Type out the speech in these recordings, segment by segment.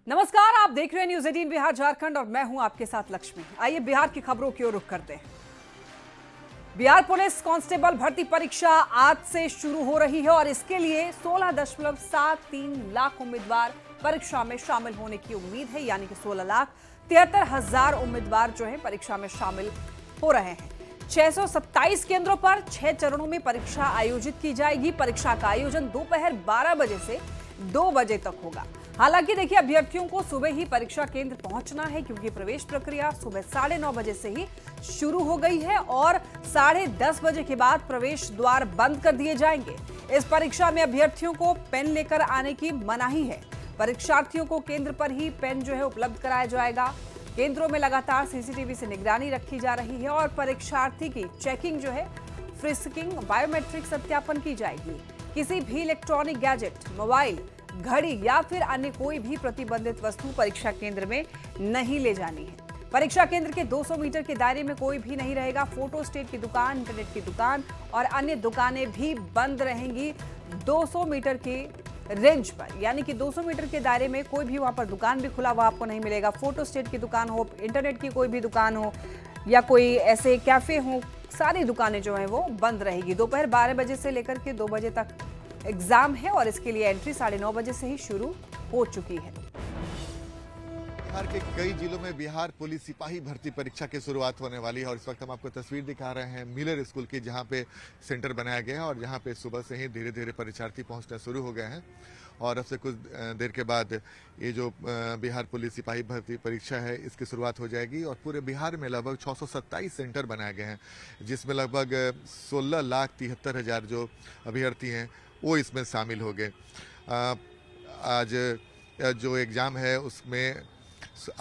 नमस्कार, आप देख रहे हैं न्यूज 18 बिहार झारखंड और मैं हूं आपके साथ लक्ष्मी। आइए बिहार की खबरों की ओर रुख करते हैं। बिहार पुलिस कांस्टेबल भर्ती परीक्षा आज से शुरू हो रही है और इसके लिए 16.73 लाख उम्मीदवार परीक्षा में शामिल होने की उम्मीद है, यानी कि 16,73,000 उम्मीदवार जो है परीक्षा में शामिल हो रहे हैं। 627 केंद्रों पर 6 चरणों में परीक्षा आयोजित की जाएगी। परीक्षा का आयोजन दोपहर 12 बजे से 2 बजे तक होगा। हालांकि देखिए, अभ्यर्थियों को सुबह ही परीक्षा केंद्र पहुंचना है, क्योंकि प्रवेश प्रक्रिया सुबह 9:30 बजे से ही शुरू हो गई है और 10:30 बजे के बाद प्रवेश द्वार बंद कर दिए जाएंगे। इस परीक्षा में अभ्यर्थियों को पेन लेकर आने की मनाही है। परीक्षार्थियों को केंद्र पर ही पेन जो है उपलब्ध कराया जाएगा। केंद्रों में लगातार सीसीटीवी से निगरानी रखी जा रही है और परीक्षार्थी की चेकिंग जो है, फ्रिस्किंग, बायोमेट्रिक सत्यापन की जाएगी। किसी भी इलेक्ट्रॉनिक गैजेट, मोबाइल, घड़ी या फिर अन्य कोई भी प्रतिबंधित वस्तु परीक्षा केंद्र में नहीं ले जानी है। परीक्षा केंद्र के 200 मीटर के दायरे में कोई भी नहीं रहेगा। फोटो स्टेट की दुकान, इंटरनेट की दुकान और अन्य दुकानें भी बंद रहेंगी 200 मीटर के रेंज पर, यानी कि 200 मीटर के दायरे में कोई भी वहां पर दुकान भी खुला हुआ आपको नहीं मिलेगा। फोटो स्टेट की दुकान हो, इंटरनेट की कोई भी दुकान हो या कोई ऐसे कैफे हो, सारी दुकानें जो हैं वो बंद रहेगी। दोपहर 12 बजे से लेकर के 2 बजे तक एग्जाम है और इसके लिए एंट्री 9:30 बजे से ही शुरू हो चुकी है। बिहार के कई जिलों में बिहार पुलिस सिपाही भर्ती परीक्षा की शुरुआत होने वाली है और इस वक्त हम आपको तस्वीर दिखा रहे हैं मिलर स्कूल की, जहां पे सेंटर बनाया गया है और जहां पे सुबह से ही धीरे धीरे परीक्षार्थी पहुंचना शुरू हो गए हैं। और अब से कुछ देर के बाद ये जो बिहार पुलिस सिपाही भर्ती परीक्षा है, इसकी शुरुआत हो जाएगी और पूरे बिहार में लगभग 627 सेंटर बनाए गए हैं, जिसमें लगभग 16,73,000 जो अभ्यर्थी हैं वो इसमें शामिल हो गए। आज जो एग्ज़ाम है उसमें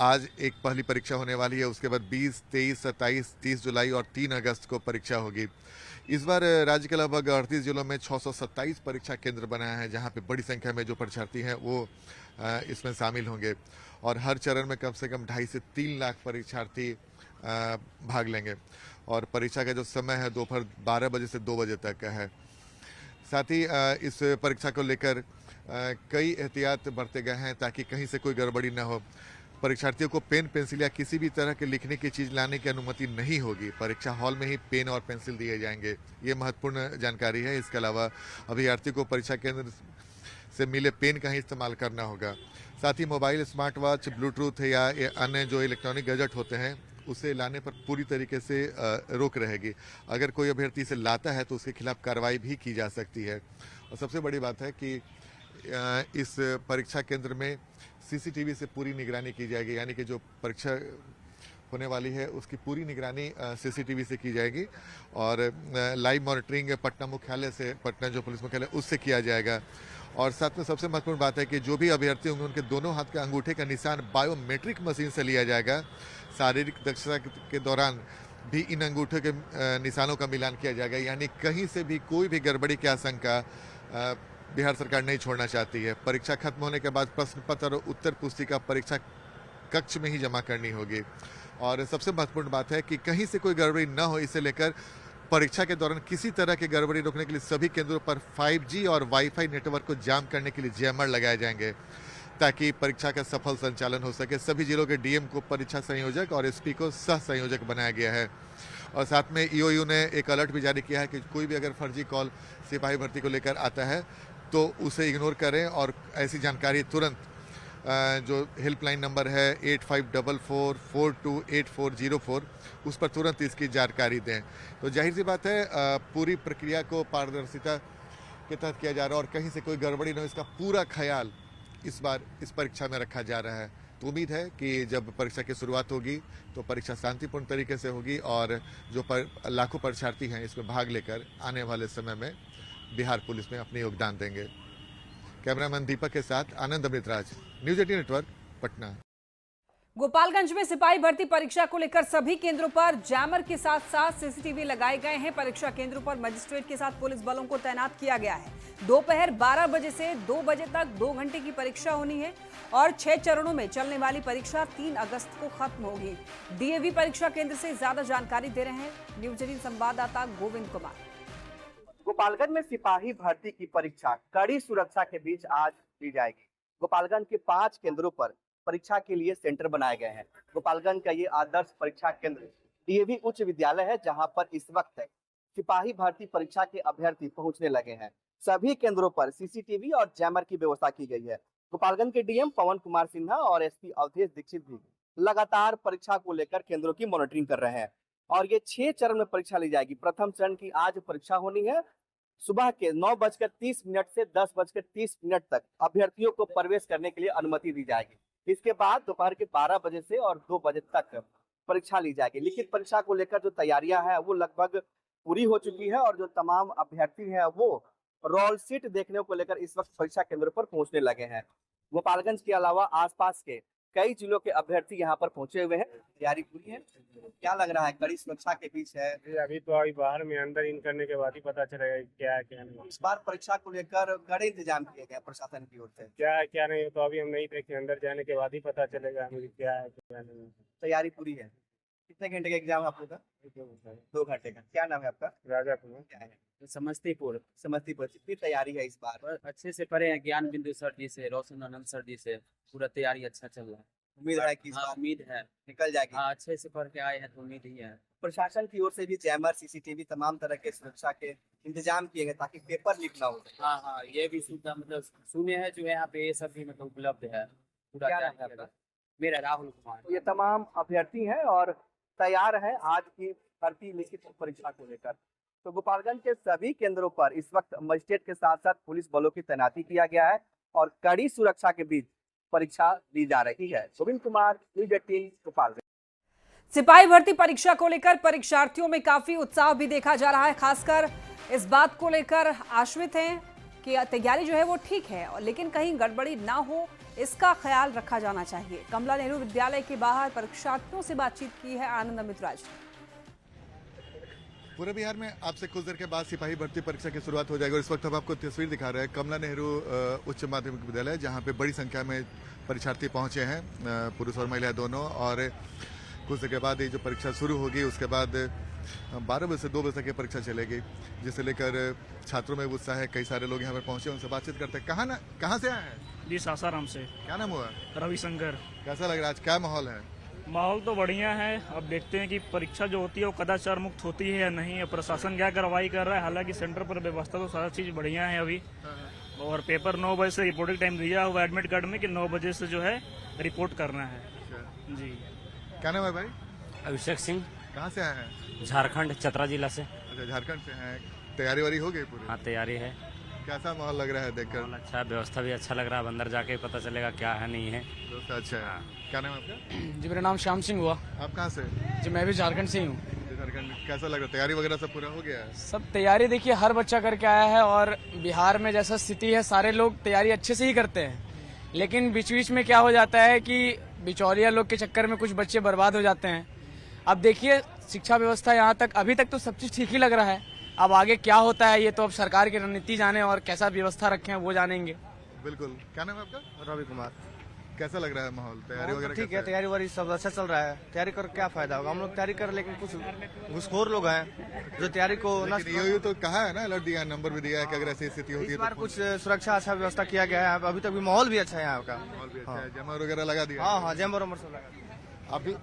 आज एक पहली परीक्षा होने वाली है, उसके बाद 20, 23, 27, 30 जुलाई और 3 अगस्त को परीक्षा होगी। इस बार राज्य के लगभग 38 जिलों में 627 परीक्षा केंद्र बनाए हैं, जहां पे बड़ी संख्या में जो परीक्षार्थी हैं वो इसमें शामिल होंगे और हर चरण में कम से कम 2.5 से 3 लाख परीक्षार्थी भाग लेंगे और परीक्षा का जो समय है दोपहर 12 बजे से 2 बजे तक का है। साथ ही इस परीक्षा को लेकर कई एहतियात बरते गए हैं ताकि कहीं से कोई गड़बड़ी न हो। परीक्षार्थियों को पेन, पेंसिल या किसी भी तरह के लिखने की चीज़ लाने की अनुमति नहीं होगी। परीक्षा हॉल में ही पेन और पेंसिल दिए जाएंगे, ये महत्वपूर्ण जानकारी है। इसके अलावा अभ्यर्थी को परीक्षा केंद्र से मिले पेन का ही इस्तेमाल करना होगा। साथ ही मोबाइल, स्मार्ट वॉच, ब्लूटूथ या अन्य जो इलेक्ट्रॉनिक गैजेट होते हैं उसे लाने पर पूरी तरीके से रोक रहेगी। अगर कोई अभ्यर्थी इसे लाता है तो उसके खिलाफ कार्रवाई भी की जा सकती है। और सबसे बड़ी बात है कि इस परीक्षा केंद्र में सीसीटीवी से पूरी निगरानी की जाएगी, यानी कि जो परीक्षा होने वाली है उसकी पूरी निगरानी सीसीटीवी से की जाएगी और लाइव मॉनिटरिंग पटना मुख्यालय से, पटना जो पुलिस मुख्यालय उससे किया जाएगा। और साथ में सबसे महत्वपूर्ण बात है कि जो भी अभ्यर्थी होंगे उनके दोनों हाथ के अंगूठे का निशान बायोमेट्रिक मशीन से लिया जाएगा। शारीरिक दक्षता के दौरान भी इन अंगूठे के निशानों का मिलान किया जाएगा, यानी कहीं से भी कोई भी गड़बड़ी की आशंका बिहार सरकार नहीं छोड़ना चाहती है। परीक्षा खत्म होने के बाद प्रश्न पत्र और उत्तर पुस्तिका परीक्षा कक्ष में ही जमा करनी होगी और सबसे महत्वपूर्ण बात है कि कहीं से कोई गड़बड़ी न हो, इसे लेकर परीक्षा के दौरान किसी तरह की गड़बड़ी रोकने के लिए सभी केंद्रों पर 5G और वाईफाई नेटवर्क को जाम करने के लिए जैमर लगाए जाएंगे ताकि परीक्षा का सफल संचालन हो सके। सभी जिलों के डीएम को परीक्षा संयोजक और एसपी को सह संयोजक बनाया गया है और साथ में ईओयू ने एक अलर्ट भी जारी किया है कि कोई भी अगर फर्जी कॉल सिपाही भर्ती को लेकर आता है तो उसे इग्नोर करें और ऐसी जानकारी तुरंत जो हेल्पलाइन नंबर है 8544428404 उस पर तुरंत इसकी जानकारी दें। तो जाहिर सी बात है पूरी प्रक्रिया को पारदर्शिता के तहत किया जा रहा है और कहीं से कोई गड़बड़ी न हो, इसका पूरा ख्याल इस बार इस परीक्षा में रखा जा रहा है। तो उम्मीद है कि जब परीक्षा की शुरुआत होगी तो परीक्षा शांतिपूर्ण तरीके से होगी और जो लाखों परीक्षार्थी हैं इसमें भाग लेकर आने वाले समय में बिहार पुलिस में अपने योगदान देंगे। कैमरामैन दीपक के साथ आनंद अमृतराज, न्यूज 18 नेटवर्क, पटना। गोपालगंज में सिपाही भर्ती परीक्षा को लेकर सभी केंद्रों पर जैमर के साथ साथ सीसीटीवी लगाए गए हैं। परीक्षा केंद्रों पर मजिस्ट्रेट के साथ पुलिस बलों को तैनात किया गया है। दोपहर 12 बजे से 2 बजे तक 2 घंटे की परीक्षा होनी है और 6 चरणों में चलने वाली परीक्षा 3 अगस्त को खत्म होगी। डीएवी परीक्षा केंद्र से ज्यादा जानकारी दे रहे हैं न्यूज 18 संवाददाता गोविंद कुमार। गोपालगंज में सिपाही भर्ती की परीक्षा कड़ी सुरक्षा के बीच आज ली जाएगी। गोपालगंज के 5 केंद्रों पर परीक्षा के लिए सेंटर बनाए गए हैं। गोपालगंज का ये आदर्श परीक्षा केंद्र डीएवी उच्च विद्यालय है, जहां पर इस वक्त सिपाही भर्ती परीक्षा के अभ्यर्थी पहुंचने लगे हैं। सभी केंद्रों पर सीसीटीवी और जैमर की व्यवस्था की गई है। गोपालगंज के डीएम पवन कुमार सिन्हा और एसपी अवधेश दीक्षित भी लगातार परीक्षा को लेकर केंद्रों की मॉनिटरिंग कर रहे हैं और ये 6 चरण में परीक्षा ली जाएगी। प्रथम चरण की आज परीक्षा होनी है। सुबह के 9:30 से 10:30 तक अभ्यर्थियों को प्रवेश करने के लिए अनुमति दी जाएगी। इसके बाद दोपहर के 12 बजे से और 2 बजे तक परीक्षा ली जाएगी। लिखित परीक्षा को लेकर जो तैयारियां हैं वो लगभग पूरी हो चुकी है और जो तमाम अभ्यर्थी हैं वो रोल सीट देखने को लेकर इस वक्त परीक्षा केंद्र पर पहुंचने लगे हैं। गोपालगंज के अलावा आसपास के कई जिलों के अभ्यर्थी यहां पर पहुंचे हुए हैं। तैयारी पूरी है। क्या लग रहा है, कड़ी सुरक्षा के बीच है? अभी तो अभी बाहर में अंदर इन करने के बाद ही पता चलेगा क्या है क्या नहीं। इस बार परीक्षा को लेकर कड़े इंतजाम किए गए प्रशासन की ओर से। क्या है क्या नहीं तो अभी हम नहीं देखे, अंदर जाने के बाद ही पता चलेगा हमें क्या है क्या नहीं। तैयारी पूरी है। कितने घंटे का एग्जाम आप लोग का? 2 घंटे का। क्या नाम है आपका? राजा कुमार। क्या है? समस्तीपुर। समस्तीपुर। कितनी तैयारी है इस बार? अच्छे से पढ़े हैं, ज्ञान बिंदु सर जी से, रोशन आनंद सर जी से, पूरा तैयारी अच्छा चल रहा है। उम्मीद है कि इस हाँ, बार उम्मीद है निकल जाएगी। हाँ, अच्छे से पढ़ के आए हैं तो उम्मीद ही है। प्रशासन की ओर से भी जैमर, सीसीटीवी, तमाम तरह के सुरक्षा के इंतजाम किए गए ताकि पेपर लीक ना हो। हाँ हाँ, ये भी सुविधा मतलब सुने हैं जो यहाँ पे ये सब भी मतलब उपलब्ध है पूरा। क्या क्या नाम है आपका? मेरा राहुल कुमार। ये तमाम अभ्यर्थी हैं और तैयार हैं आज की भर्ती लिखित परीक्षा को लेकर। तो गोपालगंज के सभी केंद्रों पर इस वक्त मजिस्ट्रेट के साथ साथ पुलिस बलों की तैनाती किया गया है और कड़ी सुरक्षा के बीच परीक्षा दी जा रही है। गोविंद कुमार, न्यूज़ 18, गोपालगंज। सिपाही भर्ती परीक्षा को लेकर परीक्षार्थियों में काफी उत्साह भी देखा जा रहा है। खासकर इस बात को लेकर आश्वस्त हैं कि तैयारी जो है वो ठीक है, लेकिन कहीं गड़बड़ी ना हो इसका ख्याल रखा जाना चाहिए। कमला नेहरू विद्यालय के बाहर परीक्षार्थियों से बातचीत की है आनंद अमित राज ने। पूरे बिहार में आपसे कुछ देर के बाद सिपाही भर्ती परीक्षा की शुरुआत हो जाएगी और इस वक्त हम आपको तस्वीर दिखा रहे हैं कमला नेहरू उच्च माध्यमिक विद्यालय, जहां पे बड़ी संख्या में परीक्षार्थी पहुंचे हैं, पुरुष और महिला दोनों। और कुछ देर के बाद ये जो परीक्षा शुरू होगी उसके बाद 12 बजे से 2 बजे तक ये परीक्षा चलेगी, जिसे लेकर छात्रों में उत्साह है। कई सारे लोग यहाँ पर पहुंचे, उनसे बातचीत करते हैं। कहाँ से आए हैं? जी सासाराम से। क्या नाम हुआ? रविशंकर। कैसा लग रहा है आज, क्या माहौल है? माहौल तो बढ़िया है। अब देखते हैं कि परीक्षा जो होती है वो कदाचार मुक्त होती है या नहीं है। प्रशासन क्या कार्रवाई कर रहा है। हालांकि सेंटर पर व्यवस्था तो सारा चीज बढ़िया है अभी। और पेपर 9 बजे से रिपोर्टिंग टाइम दिया हुआ एडमिट कार्ड में कि 9 बजे से जो है रिपोर्ट करना है। जी। क्या नाम है भाई? अभिषेक सिंह। कहाँ से आए हैं? झारखंड, चतरा जिला से। अच्छा, झारखंड से हैं। तैयारी वारी हो गई पूरी? हाँ, तैयारी है। कैसा माहौल लग रहा है देखकर? माहौल अच्छा है, व्यवस्था भी अच्छा लग रहा है। अंदर जाके पता चलेगा क्या है नहीं है। व्यवस्था अच्छा है। क्या नाम है आपका? जी, मेरा नाम श्याम सिंह हुआ। आप कहाँ से? जी, मैं भी झारखंड से ही हूँ। झारखंड। कैसा लग रहा है, तैयारी वगैरह सब पूरा हो गया है? सब तैयारी देखिए हर बच्चा करके आया है और बिहार में जैसा स्थिति है सारे लोग तैयारी अच्छे से ही करते हैं, लेकिन बीच बीच में क्या हो जाता है कि बिचौलिया लोग के चक्कर में कुछ बच्चे बर्बाद हो जाते हैं। अब देखिए शिक्षा व्यवस्था यहाँ तक अभी तक तो सब चीज ठीक ही लग रहा है। अब आगे क्या होता है ये तो अब सरकार की रणनीति जाने और कैसा व्यवस्था रखे हैं वो जानेंगे। बिल्कुल। क्या नाम है आपका? रवि कुमार। कैसा लग रहा है माहौल, तैयारी वगैरह? ठीक है, तैयारी वारी सब अच्छा चल रहा है। तैयारी कर क्या फायदा होगा, हम लोग तैयारी कर, लेकिन कुछ घुसखोर लोग हैं जो तैयारी को ये तो कहा है ना, अलर्ट दिया है, नंबर भी दिया है कि अगर ऐसी स्थिति होती है इस बार तो कुछ सुरक्षा अच्छा व्यवस्था किया गया है। अभी तक भी माहौल भी अच्छा है यहाँ का। माहौल भी अच्छा है, जैमर वगैरह लगा दिया? हाँ, जैमर उमर सब लगा दिया।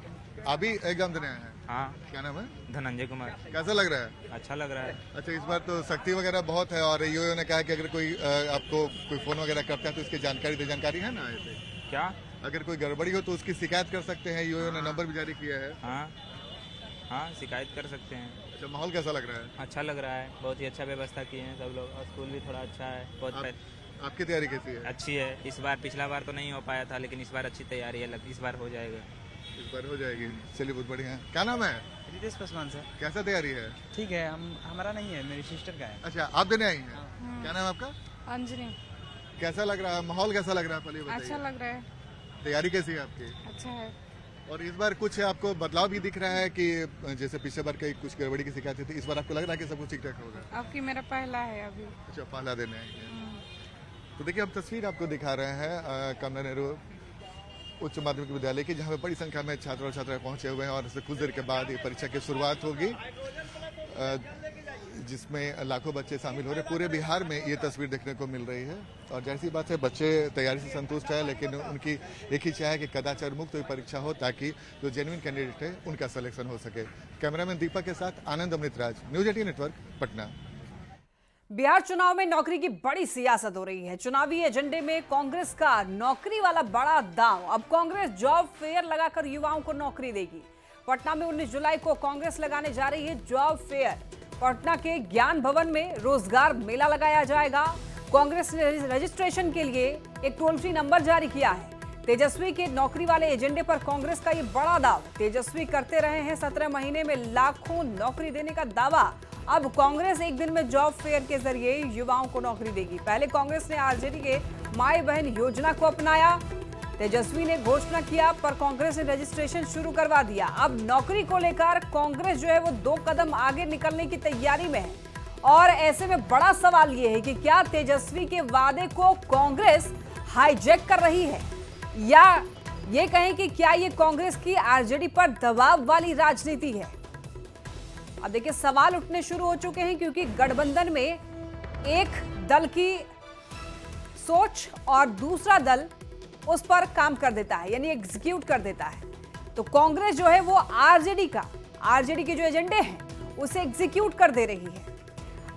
अभी एग्जाम देने आए हैं? हाँ। क्या नाम है? धनंजय कुमार। कैसा लग रहा है? अच्छा लग रहा है। अच्छा, इस बार तो सख्ती वगैरह बहुत है और यूओ ने कहा कि अगर कोई आपको कोई फोन वगैरह करता है तो इसकी जानकारी दे। जानकारी है ना ऐसे? क्या? अगर कोई गड़बड़ी हो तो उसकी शिकायत कर सकते हैं। यूओ ने नंबर भी जारी किया है। हाँ, शिकायत कर सकते हैं। अच्छा, माहौल कैसा लग रहा है? अच्छा लग रहा है, बहुत ही अच्छा व्यवस्था किए हैं सब लोग और स्कूल भी थोड़ा अच्छा है। बहुत आपकी तैयारी कैसी है? अच्छी है। इस बार, पिछला बार तो नहीं हो पाया था, लेकिन इस बार अच्छी तैयारी है। इस बार हो जाएगा। इस बार हो जाएगी। चलिए, बहुत बढ़िया है। क्या नाम है? रितेश पासवान सर। कैसा तैयारी है? ठीक है, हमारा नहीं है, मेरी सिस्टर का है। अच्छा, आप देने आई हैं? क्या नाम है आपका? अंजनी। कैसा लग रहा है माहौल, कैसा लग रहा है पहले बताइए। अच्छा लग रहा है। तैयारी कैसी है आपकी? अच्छा है। और इस बार कुछ आपको बदलाव भी दिख रहा है कि जैसे पिछले बार कई कुछ गड़बड़ी की शिकायत थी, इस बार आपको लग रहा है कि सब कुछ ठीक ठाक होगा? आपकी मेरा पहला है अभी। अच्छा, पहला दिन है। तो देखिए, हम तस्वीर आपको दिखा रहे हैं कमला नेहरू उच्च माध्यमिक विद्यालय की, जहाँ पे बड़ी संख्या में छात्र और छात्राएं पहुंचे हुए हैं और इससे कुछ देर के बाद ये परीक्षा की शुरुआत होगी। जिसमें लाखों बच्चे शामिल हो रहे हैं। पूरे बिहार में ये तस्वीर देखने को मिल रही है और जैसी बात है, बच्चे तैयारी से संतुष्ट है, लेकिन उनकी एक ही चाह है कि कदाचार मुक्त हुई परीक्षा हो ताकि जो जेन्युइन कैंडिडेट है उनका सिलेक्शन हो सके। कैमरामैन दीपक के साथ आनंद अमृतराज, न्यूज 18 नेटवर्क, पटना। बिहार चुनाव में नौकरी की बड़ी सियासत हो रही है। चुनावी एजेंडे में कांग्रेस का नौकरी वाला बड़ा दांव। अब कांग्रेस जॉब फेयर लगाकर युवाओं को नौकरी देगी। पटना में 19 जुलाई को कांग्रेस लगाने जा रही है जॉब फेयर। पटना के ज्ञान भवन में रोजगार मेला लगाया जाएगा। कांग्रेस ने रजिस्ट्रेशन के लिए एक टोल फ्री नंबर जारी किया है। तेजस्वी के नौकरी वाले एजेंडे पर कांग्रेस का ये बड़ा दाव। तेजस्वी करते रहे हैं 17 महीने में लाखों नौकरी देने का दावा। अब कांग्रेस एक दिन में जॉब फेयर के जरिए युवाओं को नौकरी देगी। पहले कांग्रेस ने आरजेडी के माई बहन योजना को अपनाया। तेजस्वी ने घोषणा किया, पर कांग्रेस ने रजिस्ट्रेशन शुरू करवा दिया। अब नौकरी को लेकर कांग्रेस जो है वो 2 कदम आगे निकलने की तैयारी में है। और ऐसे में बड़ा सवाल ये है कि क्या तेजस्वी के वादे को कांग्रेस हाईजैक कर रही है, या ये कहें कि क्या ये कांग्रेस की आरजेडी पर दबाव वाली राजनीति है। अब देखिए, सवाल उठने शुरू हो चुके हैं क्योंकि गठबंधन में एक दल की सोच और दूसरा दल उस पर काम कर देता है, यानी एग्जीक्यूट कर देता है। तो कांग्रेस जो है वो आरजेडी के जो एजेंडे हैं उसे एग्जीक्यूट कर दे रही है।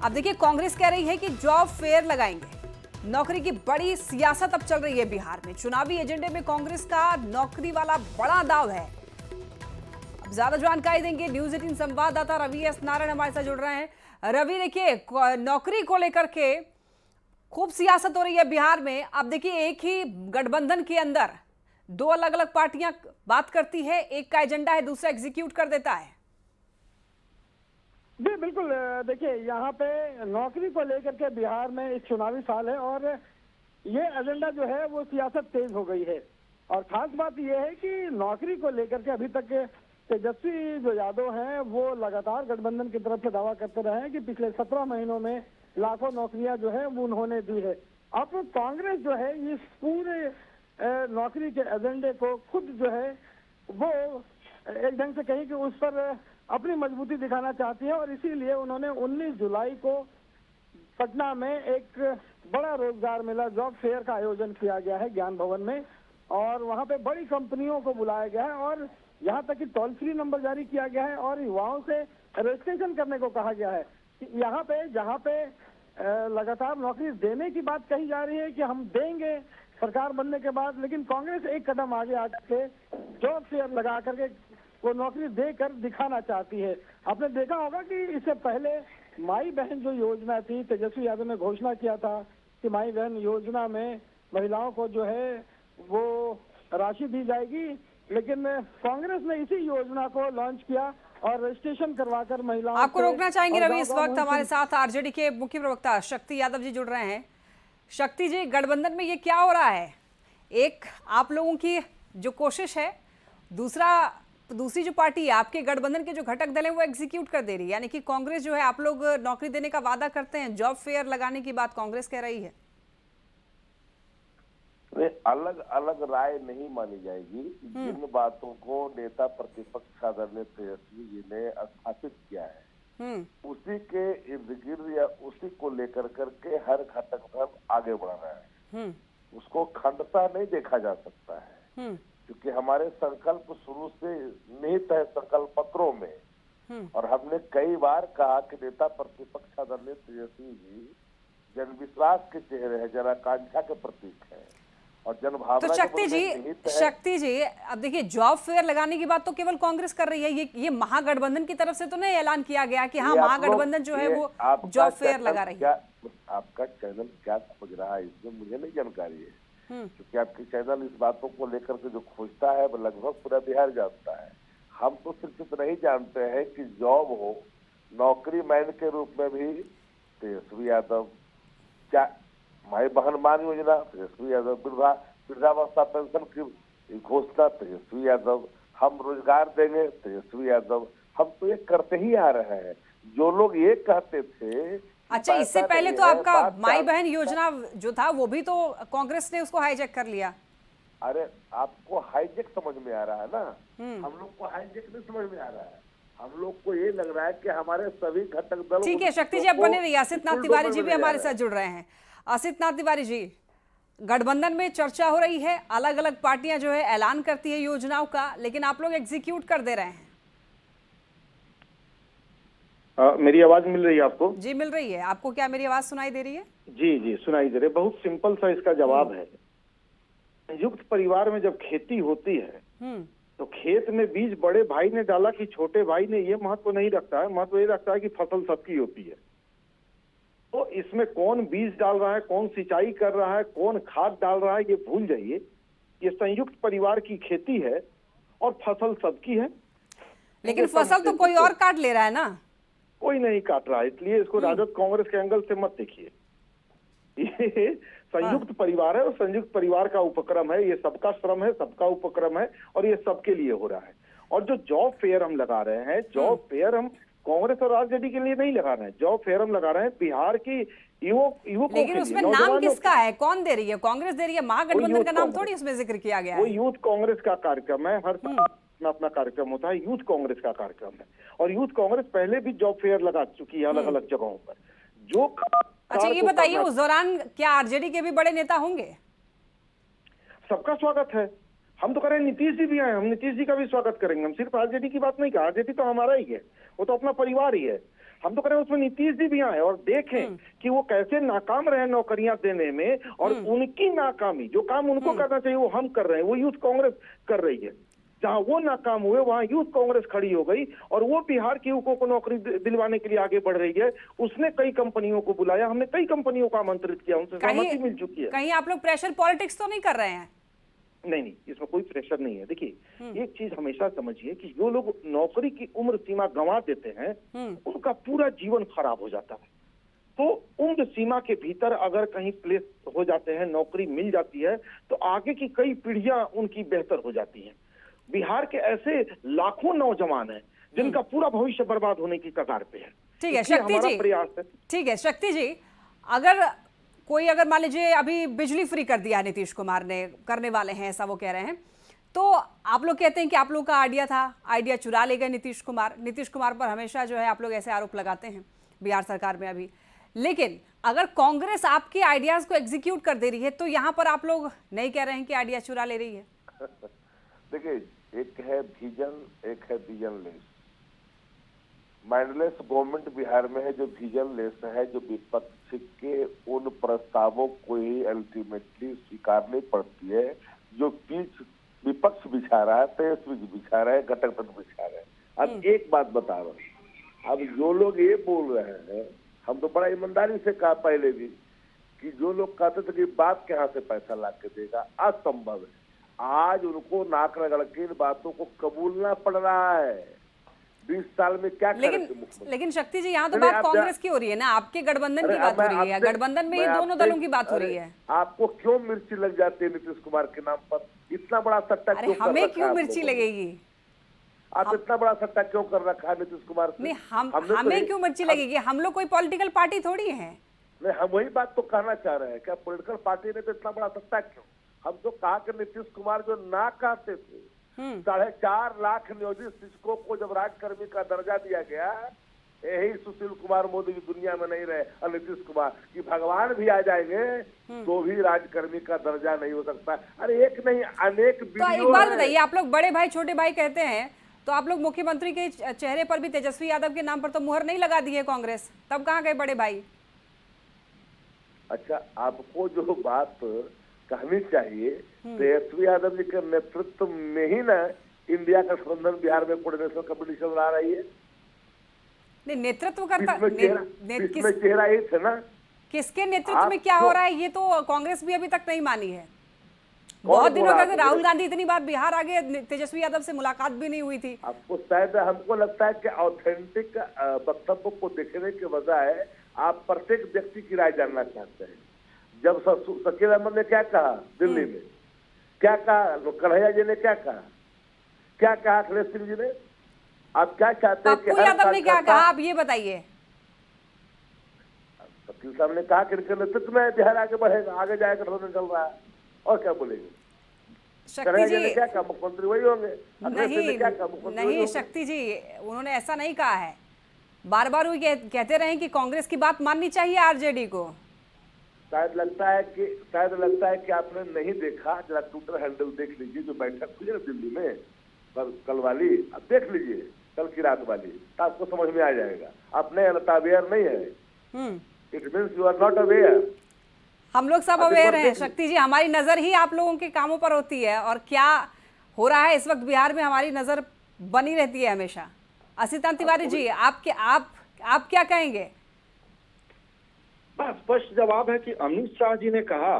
अब देखिए, कांग्रेस कह रही है कि जॉब फेयर लगाएंगे। नौकरी की बड़ी सियासत अब चल रही है बिहार में। चुनावी एजेंडे में कांग्रेस का नौकरी वाला बड़ा दाव है। अब ज्यादा जानकारी देंगे न्यूज 18 संवाददाता रवि एस नारायण हमारे साथ जुड़ रहे हैं। रवि, देखिए, नौकरी को लेकर के खूब सियासत हो रही है बिहार में। अब देखिए, एक ही गठबंधन के अंदर 2 अलग अलग पार्टियां बात करती है, एक का एजेंडा है, दूसरा एग्जीक्यूट कर देता है। जी बिल्कुल, देखिए, यहाँ पे नौकरी को लेकर के बिहार में एक चुनावी साल है और ये एजेंडा जो है वो सियासत तेज हो गई है। और खास बात ये है कि नौकरी को लेकर के अभी तक तेजस्वी जो यादव हैं वो लगातार गठबंधन की तरफ से दावा करते रहे हैं कि पिछले 17 महीनों में लाखों नौकरियां जो है वो उन्होंने दी है। अब कांग्रेस जो है इस पूरे नौकरी के एजेंडे को खुद जो है वो एक ढंग से कहीं कि उस पर अपनी मजबूती दिखाना चाहती है और इसीलिए उन्होंने 19 जुलाई को पटना में एक बड़ा रोजगार मेला जॉब फेयर का आयोजन किया गया है ज्ञान भवन में। और वहां पे बड़ी कंपनियों को बुलाया गया है और यहाँ तक कि टोल फ्री नंबर जारी किया गया है और युवाओं से रजिस्ट्रेशन करने को कहा गया है। यहाँ पे जहाँ पे लगातार नौकरी देने की बात कही जा रही है कि हम देंगे सरकार बनने के बाद, लेकिन कांग्रेस एक कदम आगे आकर के जॉब फेयर लगा करके वो नौकरी देकर दिखाना चाहती है। आपने देखा होगा कि इससे पहले माई बहन जो योजना थी, तेजस्वी यादव ने घोषणा किया था कि माई बहन योजना में महिलाओं को जो है वो राशि दी जाएगी, लेकिन कांग्रेस ने इसी योजना को लॉन्च किया और रजिस्ट्रेशन करवाकर महिलाओं आपको रोकना चाहेंगे रवि। इस वक्त हमारे साथ आरजेडी के मुख्य प्रवक्ता शक्ति यादव जी जुड़ रहे हैं। शक्ति जी, गठबंधन में ये क्या हो रहा है? एक आप लोगों की जो कोशिश है, दूसरी जो पार्टी है, आपके गठबंधन के जो घटक दल है वो एग्जीक्यूट कर दे रही है। यानी कि कांग्रेस जो है, आप लोग नौकरी देने का वादा करते हैं, जॉब फेयर लगाने की बात कांग्रेस कह रही है। अलग अलग राय नहीं मानी जाएगी। जिन बातों को नेता प्रतिपक्ष आदरणीय तेजस्वी जी ने स्थापित किया है उसी के इर्द गिर्द या उसी को लेकर करके हर घटक दल आगे बढ़ रहा है। उसको खंडता नहीं देखा जा सकता है क्योंकि हमारे संकल्प शुरू से निहित है संकल्प पत्रों में। और हमने कई बार कहा कि नेता प्रतिपक्ष आदरणीय तेजस्वी जी जनविश्वास के चेहरे हैं, जनाकांक्षा के प्रतीक है और जनभावना। तो शक्ति जी, अब देखिए, जॉब फेयर लगाने की बात तो केवल कांग्रेस कर रही है। ये महागठबंधन की तरफ से तो नहीं ऐलान किया गया कि हाँ महागठबंधन जो है वो जॉब फेयर लगा रही है। आपका चैनल क्या खोज रहा है इसमें मुझे नहीं जानकारी है, क्योंकि आपकी चैनल इस बातों को लेकर के जो खोजता है वो लगभग पूरा बिहार जानता है। हम तो सिर्फ इतना नहीं जानते हैं कि जॉब हो, नौकरी मैन के रूप में भी तेजस्वी यादव, क्या माई बहन मान योजना तेजस्वी यादव, वृद्धावस्था पेंशन की घोषणा तेजस्वी यादव, हम रोजगार देंगे तेजस्वी यादव। हम तो ये करते ही आ रहे हैं। जो लोग ये कहते थे, अच्छा, इससे पहले तो आपका माई बहन योजना जो था वो भी तो कांग्रेस ने उसको हाईजैक कर लिया। अरे आपको हाईजैक समझ में आ रहा है ना, हम लोग को हाईजैक नहीं समझ में आ रहा है। हम लोग को ये लग रहा है कि हमारे सभी घटक दल, ठीक है शक्ति जी, अब बने रहिए। असित नाथ तिवारी जी भी हमारे साथ जुड़ रहे हैं। असित नाथ तिवारी जी, गठबंधन में चर्चा हो रही है, अलग अलग पार्टियां जो है ऐलान करती है योजनाओं का, लेकिन आप लोग एग्जीक्यूट कर दे रहे हैं। मेरी आवाज मिल रही है आपको? जी मिल रही है। आपको क्या मेरी आवाज सुनाई दे रही है? जी जी सुनाई दे रही है। बहुत सिंपल सा इसका जवाब है। संयुक्त परिवार में जब खेती होती है तो खेत में बीज बड़े भाई ने डाला कि छोटे भाई ने, ये महत्व नहीं रखता है। महत्व ये रखता है कि फसल सबकी होती है। तो इसमें कौन बीज डाल रहा है, कौन सिंचाई कर रहा है, कौन खाद डाल रहा है, ये भूल जाइए। ये संयुक्त परिवार की खेती है और फसल सबकी है। लेकिन फसल तो कोई और काट ले रहा है ना? कोई नहीं काट रहा है, इसलिए इसको राजद कांग्रेस के एंगल से मत देखिए। ये संयुक्त परिवार है और संयुक्त परिवार का उपक्रम है। ये सबका श्रम है, सबका उपक्रम है और ये सबके लिए हो रहा है। और जो जॉब फेयर हम लगा रहे हैं, जॉब फेयर हम कांग्रेस और आरजेडी के लिए नहीं लगा रहे हैं। जॉब फेयर हम लगा रहे हैं बिहार की युवकों के लिए। लेकिन उसमें नाम किसका है? कौन दे रही है? कांग्रेस दे रही है? महागठबंधन का नाम थोड़ी उसमें जिक्र किया गया है। वो यूथ कांग्रेस का कार्यक्रम है। हर अपना कार्यक्रम होता है, यूथ कांग्रेस का कार्यक्रम है। और यूथ कांग्रेस पहले भी जॉब फेयर लगा चुकी है अलग अलग जगहों पर। जो अच्छा ये बताइए, उस दौरान क्या आरजेडी के भी बड़े नेता होंगे? सबका स्वागत है। हम तो कह रहे हैं नीतीश जी भी आए, हम नीतीश जी का भी स्वागत करेंगे। हम सिर्फ आरजेडी की बात नहीं कर, आरजेडी तो हमारा ही है, वो तो अपना परिवार ही है। हम तो कह रहे हैं उसमें नीतीश जी भी आए और देखें कि वो कैसे नाकाम रहे नौकरियां देने में। और उनकी नाकामी, जो काम उनको करना चाहिए वो हम कर रहे हैं, वो यूथ कांग्रेस कर रही है। जहां वो नाकाम हुए वहां यूथ कांग्रेस खड़ी हो गई और वो बिहार के युवकों को नौकरी दिलवाने के लिए आगे बढ़ रही है। उसने कई कंपनियों को बुलाया, हमने कई कंपनियों को आमंत्रित किया, उनसे सहमति मिल चुकी है। कहीं आप लोग प्रेशर पॉलिटिक्स तो नहीं कर रहे हैं? नहीं, इसमें कोई प्रेशर नहीं है। देखिए एक चीज हमेशा समझिए कि जो लोग नौकरी की उम्र सीमा गंवा देते हैं उनका पूरा जीवन खराब हो जाता है। तो उम्र सीमा के भीतर अगर कहीं प्लेस हो जाते हैं, नौकरी मिल जाती है, तो आगे की कई पीढ़ियां उनकी बेहतर हो जाती हैं। बिहार के ऐसे लाखों नौजवान हैं जिनका पूरा भविष्य बर्बाद होने की कगार पे है। ठीक है शक्ति जी, प्रयास है। ठीक है शक्ति जी, अगर मान लीजिए अभी बिजली फ्री कर दिया नीतीश कुमार ने, करने वाले हैं ऐसा वो कह रहे हैं, तो आप लोग कहते हैं कि आप लोग का आइडिया था, आइडिया चुरा ले गए नीतीश कुमार। नीतीश कुमार पर हमेशा जो है आप लोग ऐसे आरोप लगाते हैं बिहार सरकार में अभी। लेकिन अगर कांग्रेस आपके आइडियाज को एग्जीक्यूट कर दे रही है तो यहाँ पर आप लोग नहीं कह रहे हैं कि आइडिया चुरा ले रही है? देखिए, एक है विजन, एक है विजनलेस। माइंडलेस गवर्नमेंट बिहार में है जो विजनलेस है, जो विपक्ष के उन प्रस्तावों को ही अल्टीमेटली स्वीकारनी पड़ती है जो विपक्ष बिछा रहा है, तेजस्वी जी बिछा रहे हैं, घटक दल बिछा रहे हैं। अब एक बात बता रहा हूँ, अब जो लोग ये बोल रहे हैं, हम तो बड़ा ईमानदारी से कहा पहले भी कि जो लोग कहते थे कि बाप कहाँ से पैसा ला के देगा, असंभव है। आज उनको नाक रगड़ के इन बातों को कबूलना पड़ रहा है। 20 साल में क्या लेकिन शक्ति जी यहाँ तो बात कांग्रेस की हो रही है ना, आपके गठबंधन की बात हो रही है। गठबंधन में ही दोनों दलों की बात हो रही है। आपको क्यों मिर्ची लग जाती है नीतीश कुमार के नाम पर? इतना बड़ा सट्टा क्यों? हमें क्यों मिर्ची लगेगी? आप इतना बड़ा सट्टा क्यों कर रखा है नीतीश कुमार से? नहीं, हमें क्यों मिर्ची लगेगी? हम लोग कोई पॉलिटिकल पार्टी थोड़ी है। नहीं, हम वही बात तो कहना चाह रहे हैं, क्या पॉलिटिकल पार्टी ने तो इतना बड़ा सट्टा क्यों? हम तो कहा कि नीतीश कुमार जो ना कहते थे, 4.5 लाख नियोजित शिक्षकों को जब राजकर्मी का दर्जा दिया गया, यही सुशील कुमार मोदी की दुनिया में नहीं रहे और नीतीश कुमार कि भगवान भी आ जाएंगे तो भी राजकर्मी का दर्जा नहीं हो सकता। अरे एक नहीं अनेक तो एक बात बताइए, आप लोग बड़े भाई छोटे भाई कहते हैं, तो आप लोग मुख्यमंत्री के चेहरे पर भी तेजस्वी यादव के नाम पर तो मुहर नहीं लगा दी है कांग्रेस, तब कहाँ गए बड़े भाई? अच्छा, आपको जो बात कहनी चाहिए, तेजस्वी यादव जी के नेतृत्व में ही ना इंडिया का गठबंधन बिहार में कोऑर्डिनेशन कमेटी चल रहा है। नहीं, नेतृत्व करता चेहरा ही थे ना। किसके नेतृत्व में क्या हो रहा है ये तो कांग्रेस भी अभी तक नहीं मानी है। बहुत दिनों तक राहुल गांधी इतनी बार बिहार आ गए, तेजस्वी यादव से मुलाकात भी नहीं हुई थी। आपको शायद हमको लगता है कि ऑथेंटिक वक्तव्य को देखने के बजाय आप प्रत्येक व्यक्ति की राय जानना चाहते हैं। जब शकील अहमद ने क्या कहा दिल्ली में, क्या कहा कन्हैया जी ने, क्या कहा अखिलेश सिंह जी ने, आप क्या चाहते हैं? पप्पू यादव ने क्या कहा, आप ये बताइए। शकील साहब ने कहा कि इनके नेतृत्व में बिहार आगे बढ़ेगा, आगे जाएगा, गठबंधन चल रहा है, और क्या बोलेंगे? शक्ति जी क्या कहा, मुख्यमंत्री वही होंगे। नहीं क्या कहा, मुख्यमंत्री वही नहीं होंगे। शक्ति जी, उन्होंने ऐसा नहीं कहा है। बार बार वो कहते रहे कि कांग्रेस की बात माननी चाहिए आरजेडी को। शायद लगता है कि आपने नहीं देखा। जरा ट्विटर हैंडल देख लीजिए, जो बैठक हुई है ना दिल्ली में कल वाली, अब देख लीजिए कल की रात वाली, तो आपको समझ में आ जाएगा। आप नहीं अवेयर नहीं है, it means you are not aware. हम लोग सब अवेयर हैं शक्ति जी, हमारी नजर ही आप लोगों के कामों पर होती है, और क्या हो रहा है इस वक्त बिहार में हमारी नजर बनी रहती है हमेशा। असीतांत तिवारी जी, आप क्या कहेंगे? स्पष्ट जवाब है कि अमित शाह जी ने कहा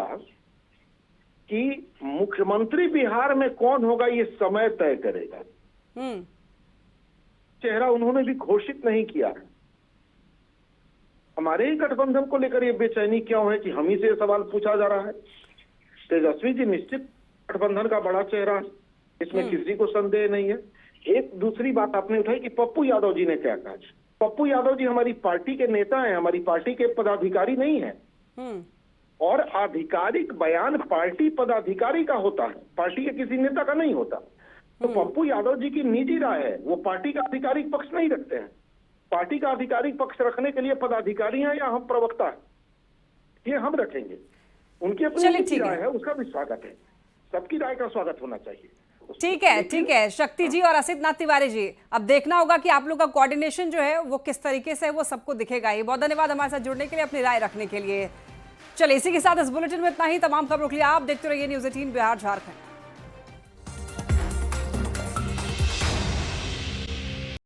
कि मुख्यमंत्री बिहार में कौन होगा ये समय तय करेगा। चेहरा उन्होंने भी घोषित नहीं किया है। हमारे ही गठबंधन को लेकर ये बेचैनी क्यों है कि हम ही से ये सवाल पूछा जा रहा है। तेजस्वी जी निश्चित गठबंधन का बड़ा चेहरा है, इसमें किसी को संदेह नहीं है। एक दूसरी बात आपने उठाई कि पप्पू यादव जी ने क्या कहा। पप्पू यादव जी हमारी पार्टी के नेता हैं, हमारी पार्टी के पदाधिकारी नहीं है, और आधिकारिक बयान पार्टी पदाधिकारी का होता है, पार्टी के किसी नेता का नहीं होता। तो पप्पू यादव जी की निजी राय है, वो पार्टी का आधिकारिक पक्ष नहीं रखते हैं। पार्टी का आधिकारिक पक्ष रखने के लिए पदाधिकारी हैं या हम प्रवक्ता हैं, ये हम रखेंगे। उनकी अपनी निजी राय है, उसका भी स्वागत है। सबकी राय का स्वागत होना चाहिए। ठीक है शक्ति जी और असीतांत तिवारी जी, अब देखना होगा कि आप लोग का कोऑर्डिनेशन जो है वो किस तरीके से है, वो सबको दिखेगा ही। बहुत धन्यवाद हमारे साथ जुड़ने के लिए, अपनी राय रखने के लिए। चलिए इसी के साथ इस बुलेटिन में इतना ही। तमाम खबरों के लिए आप देखते रहिए न्यूज़ 18 बिहार झारखंड।